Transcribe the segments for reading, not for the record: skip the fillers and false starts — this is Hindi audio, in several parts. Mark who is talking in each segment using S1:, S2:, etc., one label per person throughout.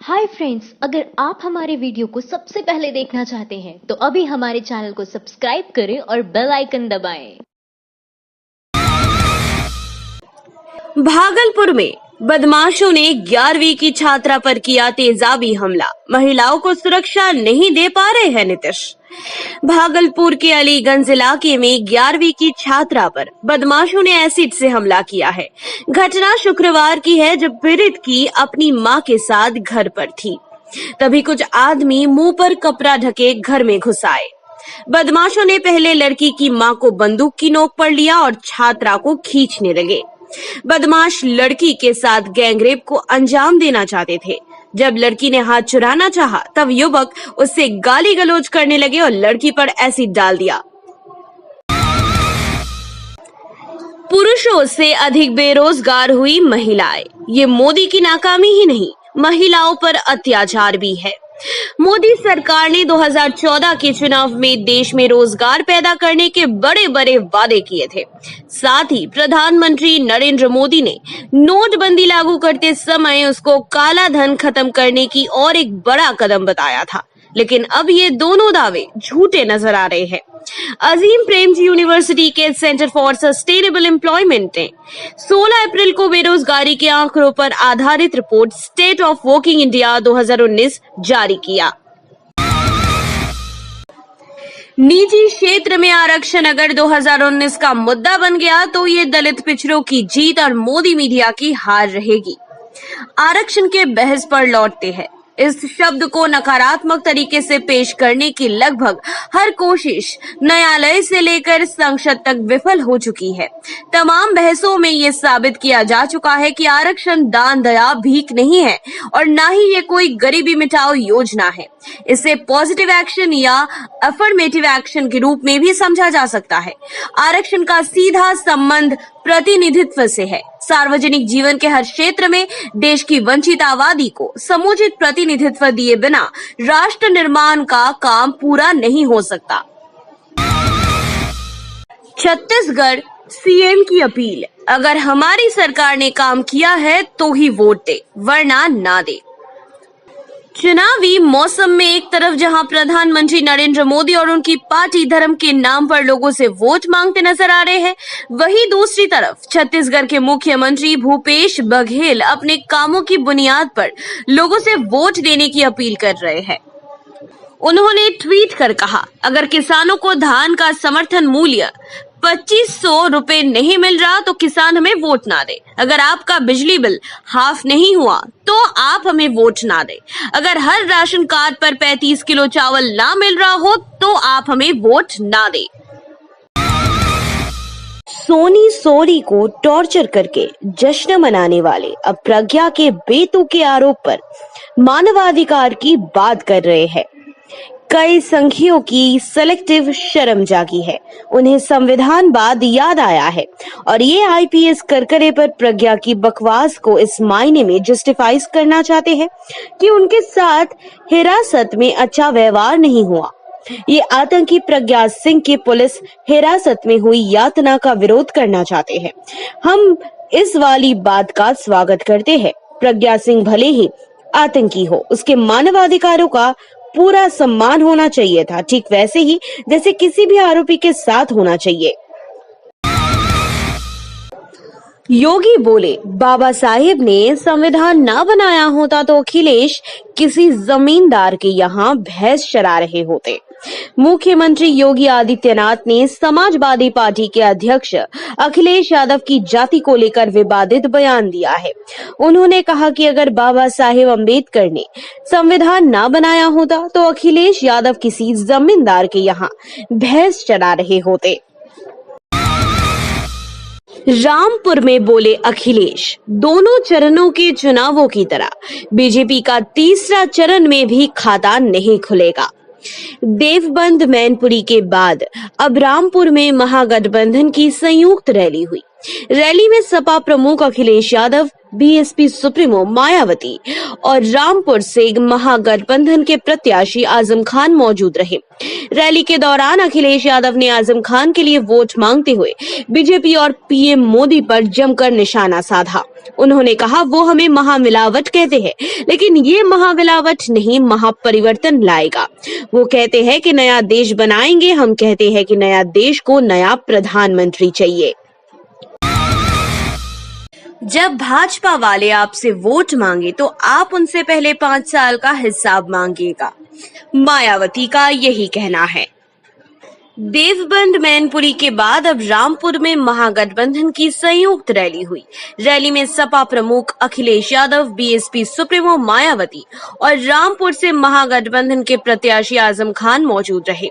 S1: हाय फ्रेंड्स, अगर आप हमारे वीडियो को सबसे पहले देखना चाहते हैं तो अभी हमारे चैनल को सब्सक्राइब करें और बेल आइकन दबाएं।
S2: भागलपुर में बदमाशों ने 11वीं की छात्रा पर किया तेजाबी हमला। महिलाओं को सुरक्षा नहीं दे पा रहे हैं नीतीश। भागलपुर के अलीगंज इलाके में 11वीं की छात्रा पर बदमाशों ने एसिड से हमला किया है। घटना शुक्रवार की है, जब पीड़ित की अपनी मां के साथ घर पर थी। तभी कुछ आदमी मुंह पर कपड़ा ढके घर में घुस आए। बदमाशों ने पहले लड़की की मां को बंदूक की नोक पर लिया और छात्रा को खींचने लगे। बदमाश लड़की के साथ गैंगरेप को अंजाम देना चाहते थे। जब लड़की ने हाथ चुराना चाहा, तब युवक उससे गाली गलौज करने लगे और लड़की पर एसिड डाल दिया। पुरुषों से अधिक बेरोजगार हुई महिलाएं। ये मोदी की नाकामी ही नहीं, महिलाओं पर अत्याचार भी है। मोदी सरकार ने 2014 के चुनाव में देश में रोजगार पैदा करने के बड़े बड़े वादे किए थे। साथ ही प्रधानमंत्री नरेंद्र मोदी ने नोटबंदी लागू करते समय उसको काला धन खत्म करने की और एक बड़ा कदम बताया था। लेकिन अब ये दोनों दावे झूठे नजर आ रहे हैं। अजीम प्रेमजी यूनिवर्सिटी के सेंटर फॉर सस्टेनेबल एम्प्लॉयमेंट ने 16 अप्रैल को बेरोजगारी के आंकड़ों पर आधारित report state of working India 2019 जारी किया। निजी क्षेत्र में आरक्षण अगर 2019 का मुद्दा बन गया तो ये दलित पिछड़ों की जीत और मोदी मीडिया की हार रहेगी। आरक्षण के बहस पर लौटते हैं। इस शब्द को नकारात्मक तरीके से पेश करने की लगभग हर कोशिश न्यायालय से लेकर संसद तक विफल हो चुकी है। तमाम बहसों में ये साबित किया जा चुका है कि आरक्षण दान दया भीख नहीं है और ना ही ये कोई गरीबी मिटाओ योजना है। इसे पॉजिटिव एक्शन या अफर्मेटिव एक्शन के रूप में भी समझा जा सकता है। आरक्षण का सीधा संबंध प्रतिनिधित्व से है। सार्वजनिक जीवन के हर क्षेत्र में देश की वंचित आबादी को समुचित प्रतिनिधित्व दिए बिना राष्ट्र निर्माण का काम पूरा नहीं हो सकता। छत्तीसगढ़ सीएम की अपील, अगर हमारी सरकार ने काम किया है तो ही वोट दे, वरना ना दे। चुनावी मौसम में एक तरफ जहां प्रधानमंत्री नरेंद्र मोदी और उनकी पार्टी धर्म के नाम पर लोगों से वोट मांगते नजर आ रहे हैं, वहीं दूसरी तरफ छत्तीसगढ़ के मुख्यमंत्री भूपेश बघेल अपने कामों की बुनियाद पर लोगों से वोट देने की अपील कर रहे हैं। उन्होंने ट्वीट कर कहा, अगर किसानों को धान का समर्थन मूल्य 2500 रुपए नहीं मिल रहा तो किसान हमें वोट ना दे। अगर आपका बिजली बिल हाफ नहीं हुआ तो आप हमें वोट ना दे। अगर हर राशन कार्ड पर 35 किलो चावल ना मिल रहा हो तो आप हमें वोट ना दे। सोनी सोरी को टॉर्चर करके जश्न मनाने वाले अब प्रज्ञा के बेतुके आरोप पर मानवाधिकार की बात कर रहे हैं। कई संघियों की सेलेक्टिव शर्म जागी है। उन्हें संविधान बाद याद आया है और ये आईपीएस करकरे पर प्रज्ञा की बकवास को इस मायने में जस्टिफाइज करना चाहते हैं कि उनके साथ हिरासत में अच्छा व्यवहार नहीं हुआ। ये आतंकी प्रज्ञा सिंह की पुलिस हिरासत में हुई यातना का विरोध करना चाहते हैं। हम इस वाली बात का स्वागत करते हैं। प्रज्ञा सिंह भले ही आतंकी हो, उसके मानवाधिकारों का पूरा सम्मान होना चाहिए था, ठीक वैसे ही जैसे किसी भी आरोपी के साथ होना चाहिए। योगी बोले, बाबा साहेब ने संविधान ना बनाया होता तो अखिलेश किसी जमींदार के यहाँ भैंस चरा रहे होते। मुख्यमंत्री योगी आदित्यनाथ ने समाजवादी पार्टी के अध्यक्ष अखिलेश यादव की जाति को लेकर विवादित बयान दिया है। उन्होंने कहा कि अगर बाबा साहेब अम्बेडकर ने संविधान ना बनाया होता तो अखिलेश यादव किसी जमींदार के यहाँ भैंस चरा रहे होते। रामपुर में बोले अखिलेश, दोनों चरणों के चुनावों की तरह बीजेपी का तीसरा चरण में भी खाता नहीं खुलेगा। देवबंद मैनपुरी के बाद अब रामपुर में महागठबंधन की संयुक्त रैली हुई। रैली में सपा प्रमुख अखिलेश यादव, बीएसपी सुप्रीमो मायावती और रामपुर से महागठबंधन के प्रत्याशी आजम खान मौजूद रहे। रैली के दौरान अखिलेश यादव ने आजम खान के लिए वोट मांगते हुए बीजेपी और पीएम मोदी पर जमकर निशाना साधा। उन्होंने कहा वो हमें महामिलावट कहते हैं, लेकिन ये महामिलावट नहीं महापरिवर्तन लाएगा। वो कहते हैं कि नया देश बनाएंगे, हम कहते हैं कि नया देश को नया प्रधानमंत्री चाहिए। जब भाजपा वाले आपसे वोट मांगे तो आप उनसे पहले 5 साल का हिसाब मांगिएगा, मायावती का यही कहना है। देवबंद मैनपुरी के बाद अब रामपुर में महागठबंधन की संयुक्त रैली हुई। रैली में सपा प्रमुख अखिलेश यादव, बीएसपी सुप्रीमो मायावती और रामपुर से महागठबंधन के प्रत्याशी आजम खान मौजूद रहे।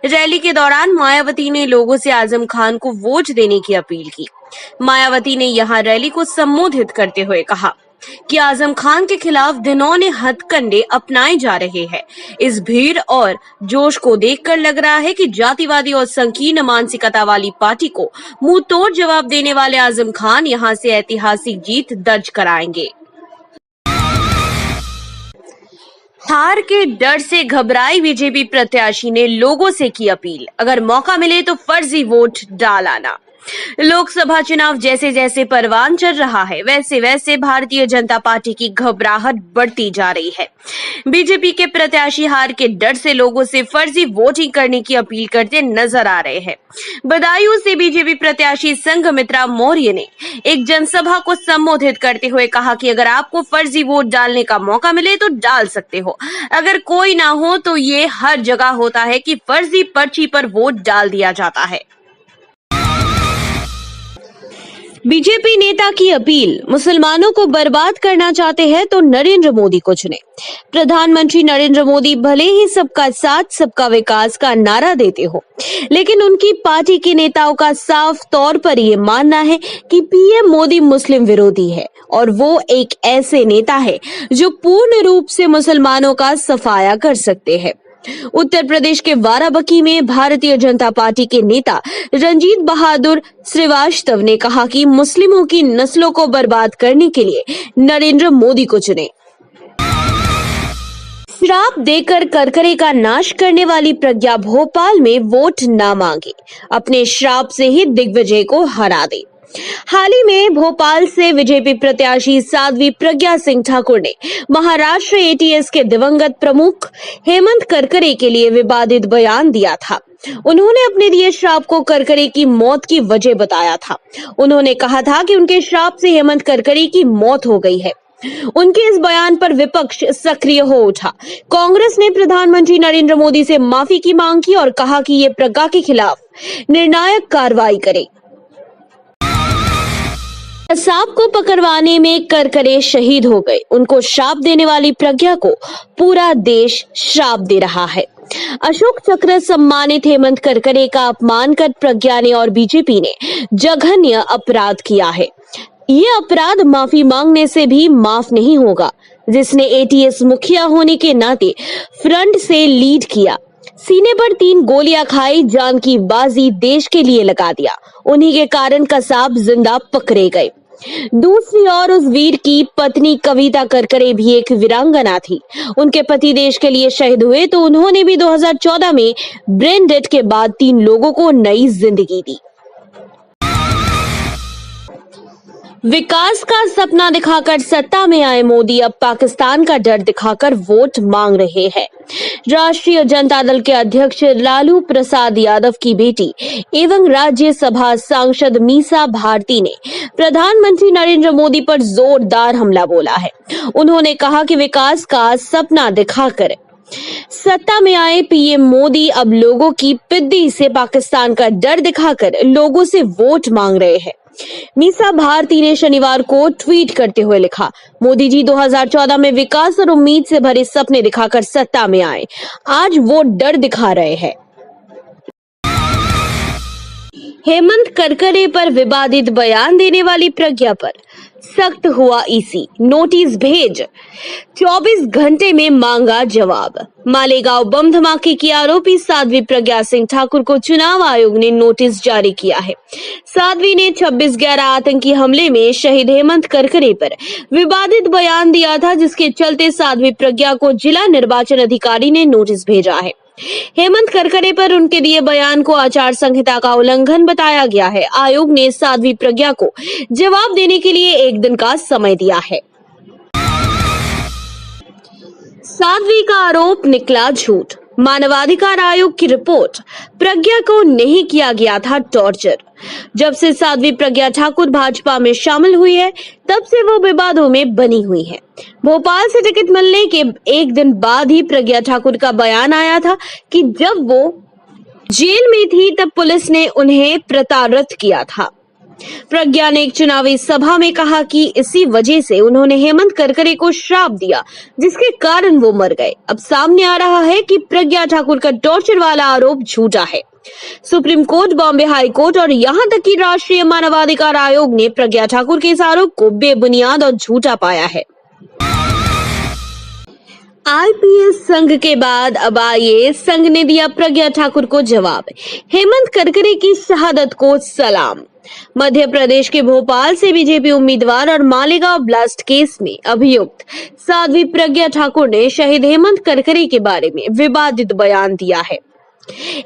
S2: रैली के दौरान मायावती ने लोगों से आजम खान को वोट देने की अपील की। मायावती ने यहां रैली को संबोधित करते हुए कहा कि आजम खान के खिलाफ घिनौने हथकंडे अपनाए जा रहे हैं। इस भीड़ और जोश को देखकर लग रहा है कि जातिवादी और संकीर्ण मानसिकता वाली पार्टी को मुंह तोड़ जवाब देने वाले आजम खान यहां से ऐतिहासिक जीत दर्ज कराएंगे। हार के डर से घबराई बीजेपी प्रत्याशी ने लोगों से की अपील, अगर मौका मिले तो फर्जी वोट डाल आना। लोकसभा चुनाव जैसे जैसे परवान चढ़ रहा है, वैसे वैसे भारतीय जनता पार्टी की घबराहट बढ़ती जा रही है। बीजेपी के प्रत्याशी हार के डर से लोगों से फर्जी वोटिंग करने की अपील करते नजर आ रहे हैं। बदायूं से बीजेपी प्रत्याशी संघमित्रा मौर्य ने एक जनसभा को संबोधित करते हुए कहा कि अगर आपको फर्जी वोट डालने का मौका मिले तो डाल सकते हो, अगर कोई ना हो तो ये हर जगह होता है कि फर्जी पर्ची पर वोट डाल दिया जाता है। बीजेपी नेता की अपील, मुसलमानों को बर्बाद करना चाहते हैं तो नरेंद्र मोदी को चुने। प्रधानमंत्री नरेंद्र मोदी भले ही सबका साथ सबका विकास का नारा देते हो, लेकिन उनकी पार्टी के नेताओं का साफ तौर पर ये मानना है कि पीएम मोदी मुस्लिम विरोधी है और वो एक ऐसे नेता है जो पूर्ण रूप से मुसलमानों का सफाया कर सकते हैं। उत्तर प्रदेश के बाराबंकी में भारतीय जनता पार्टी के नेता रंजीत बहादुर श्रीवास्तव ने कहा कि मुस्लिमों की नस्लों को बर्बाद करने के लिए नरेंद्र मोदी को चुने। श्राप देकर करकरे का नाश करने वाली प्रज्ञा भोपाल में वोट ना मांगे, अपने श्राप से ही दिग्विजय को हरा दे। हाल ही में भोपाल से बीजेपी प्रत्याशी साध्वी प्रज्ञा सिंह ठाकुर ने महाराष्ट्र एटीएस के दिवंगत प्रमुख हेमंत करकरे के लिए विवादित बयान दिया था। उन्होंने अपने दिए श्राप को करकरे की मौत की वजह बताया था। उन्होंने कहा था कि उनके श्राप से हेमंत करकरे की मौत हो गई है। उनके इस बयान पर विपक्ष सक्रिय हो उठा। कांग्रेस ने प्रधानमंत्री नरेंद्र मोदी से माफी की मांग की और कहा कि ये प्रज्ञा के खिलाफ निर्णायक कार्रवाई करे। सांप को पकड़वाने में करकरे शहीद हो गए, उनको श्राप देने वाली प्रज्ञा को पूरा देश श्राप दे रहा है। अशोक चक्र सम्मानित हेमंत करकरे का अपमान कर प्रज्ञा ने और बीजेपी ने जघन्य अपराध किया है। ये अपराध माफी मांगने से भी माफ नहीं होगा। जिसने एटीएस मुखिया होने के नाते फ्रंट से लीड किया, सीने पर 3 गोलियां खाई, जान की बाजी देश के लिए लगा दिया, उन्हीं के कारण कसाब जिंदा पकड़े गए। दूसरी ओर उस वीर की पत्नी कविता करकरे भी एक वीरांगना थी। उनके पति देश के लिए शहीद हुए तो उन्होंने भी 2014 में ब्रेन डेथ के बाद 3 लोगों को नई जिंदगी दी। विकास का सपना दिखाकर सत्ता में आए मोदी अब पाकिस्तान का डर दिखाकर वोट मांग रहे हैं। राष्ट्रीय जनता दल के अध्यक्ष लालू प्रसाद यादव की बेटी एवं राज्यसभा सांसद मीसा भारती ने प्रधानमंत्री नरेंद्र मोदी पर जोरदार हमला बोला है। उन्होंने कहा कि विकास का सपना दिखाकर सत्ता में आए पीएम मोदी अब लोगों की पिद्दी से पाकिस्तान का डर दिखाकर लोगों से वोट मांग रहे हैं। मीसा भारती ने शनिवार को ट्वीट करते हुए लिखा, मोदी जी 2014 में विकास और उम्मीद से भरे सपने दिखाकर सत्ता में आए, आज वो डर दिखा रहे हैं। हेमंत करकरे पर विवादित बयान देने वाली प्रज्ञा पर सख्त हुआ ईसी, नोटिस भेज 24 घंटे में मांगा जवाब। मालेगांव बम धमाके की आरोपी साध्वी प्रज्ञा सिंह ठाकुर को चुनाव आयोग ने नोटिस जारी किया है। साध्वी ने 26/11 आतंकी हमले में शहीद हेमंत करकरे पर विवादित बयान दिया था, जिसके चलते साध्वी प्रज्ञा को जिला निर्वाचन अधिकारी ने नोटिस भेजा है। हेमंत करकरे पर उनके दिए बयान को आचार संहिता का उल्लंघन बताया गया है। आयोग ने साध्वी प्रज्ञा को जवाब देने के लिए 1 दिन का समय दिया है। साध्वी का आरोप निकला झूठ। मानवाधिकार आयोग की रिपोर्ट, प्रज्ञा को नहीं किया गया था टॉर्चर। जब से साध्वी प्रज्ञा ठाकुर भाजपा में शामिल हुई है, तब से वो विवादों में बनी हुई है। भोपाल से टिकट मिलने के 1 दिन बाद ही प्रज्ञा ठाकुर का बयान आया था कि जब वो जेल में थी तब पुलिस ने उन्हें प्रताड़ित किया था। प्रज्ञा ने एक चुनावी सभा में कहा कि इसी वजह से उन्होंने हेमंत करकरे को श्राप दिया, जिसके कारण वो मर गए। अब सामने आ रहा है कि प्रज्ञा ठाकुर का टॉर्चर वाला आरोप झूठा है। Supreme court, Bombay high court और यहां तक कि राष्ट्रीय मानवाधिकार आयोग ने प्रज्ञा ठाकुर के इस आरोप को बेबुनियाद और झूठा पाया है। आईपीएस संघ के बाद अब आईएएस संघ ने दिया प्रज्ञा ठाकुर को जवाब। हेमंत करकरे की शहादत को सलाम। मध्य प्रदेश के भोपाल से बीजेपी उम्मीदवार और मालेगांव ब्लास्ट केस में अभियुक्त साध्वी प्रज्ञा ठाकुर ने शहीद हेमंत करकरे के बारे में विवादित बयान दिया है।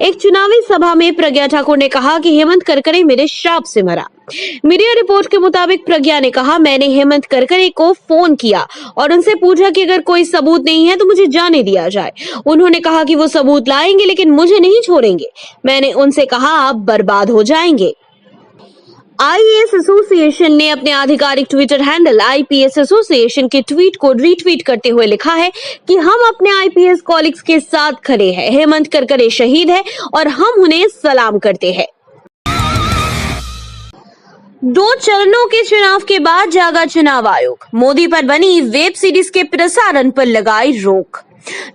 S2: एक चुनावी सभा में प्रज्ञा ठाकुर ने कहा कि हेमंत करकरे मेरे श्राप से मरा। मीडिया रिपोर्ट के मुताबिक प्रज्ञा ने कहा, मैंने हेमंत करकरे को फोन किया और उनसे पूछा कि अगर कोई सबूत नहीं है तो मुझे जाने दिया जाए। उन्होंने कहा कि वो सबूत लाएंगे लेकिन मुझे नहीं छोड़ेंगे। मैंने उनसे कहा आप बर्बाद हो जाएंगे। आईएएस एसोसिएशन ने अपने आधिकारिक ट्विटर हैंडल आईपीएस एसोसिएशन के ट्वीट को रीट्वीट करते हुए लिखा है कि हम अपने आईपीएस कॉलीग्स के साथ खड़े हैं। हेमंत करकरे शहीद है और हम उन्हें सलाम करते हैं। 2 चरणों के चुनाव के बाद जागा चुनाव आयोग। मोदी पर बनी वेब सीरीज के प्रसारण पर लगाई रोक।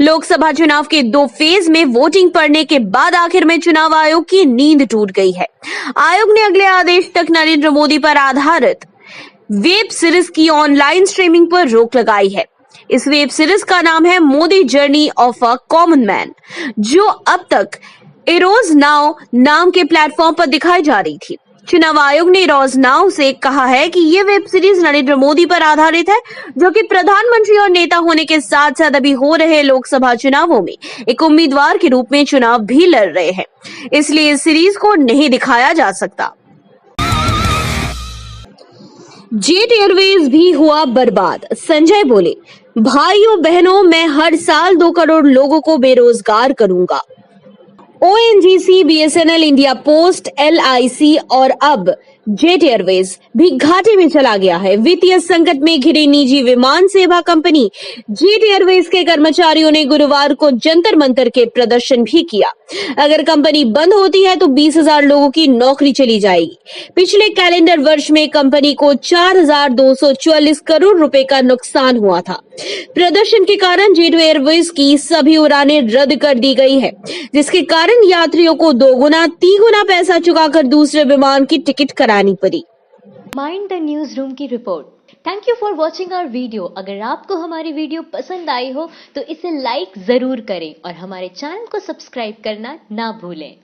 S2: लोकसभा चुनाव के 2 फेज में वोटिंग पड़ने के बाद आखिर में चुनाव आयोग की नींद टूट गई है। आयोग ने अगले आदेश तक नरेंद्र मोदी पर आधारित वेब सीरीज की ऑनलाइन स्ट्रीमिंग पर रोक लगाई है। इस वेब सीरीज का नाम है Modi journey of a common man, जो अब तक इरोज नाउ नाम के प्लेटफॉर्म पर दिखाई जा रही थी। चुनाव आयोग ने इरोज नाउ से कहा है कि ये वेब सीरीज नरेंद्र मोदी पर आधारित है, जो कि प्रधानमंत्री और नेता होने के साथ साथ अभी हो रहे लोकसभा चुनावों में एक उम्मीदवार के रूप में चुनाव भी लड़ रहे हैं, इसलिए इस सीरीज को नहीं दिखाया जा सकता। जेट एयरवेज भी हुआ बर्बाद। संजय बोले, भाइयों बहनों, मैं हर साल 2 करोड़ लोगों को बेरोजगार करूंगा। ONGC, BSNL, India post, LIC और अब जेट एयरवेज भी घाटे में चला गया है। वित्तीय संकट में घिरे निजी विमान सेवा कंपनी जेट एयरवेज के कर्मचारियों ने गुरुवार को जंतर मंतर के प्रदर्शन भी किया। अगर कंपनी बंद होती है तो 20,000 लोगों की नौकरी चली जाएगी। पिछले कैलेंडर वर्ष में कंपनी को 4,244 करोड़ रुपए का नुकसान हुआ था। प्रदर्शन के कारण जेट एयरवेज की सभी उड़ानें रद्द कर दी गई है, जिसके कारण यात्रियों को 2 गुना 3 गुना पैसा चुकाकर दूसरे विमान की टिकट करानी पड़ी।
S1: माइंड द न्यूज रूम की रिपोर्ट। Thank you for watching our video. अगर आपको हमारी वीडियो पसंद आई हो तो इसे लाइक जरूर करें और हमारे चैनल को सब्सक्राइब करना ना भूलें।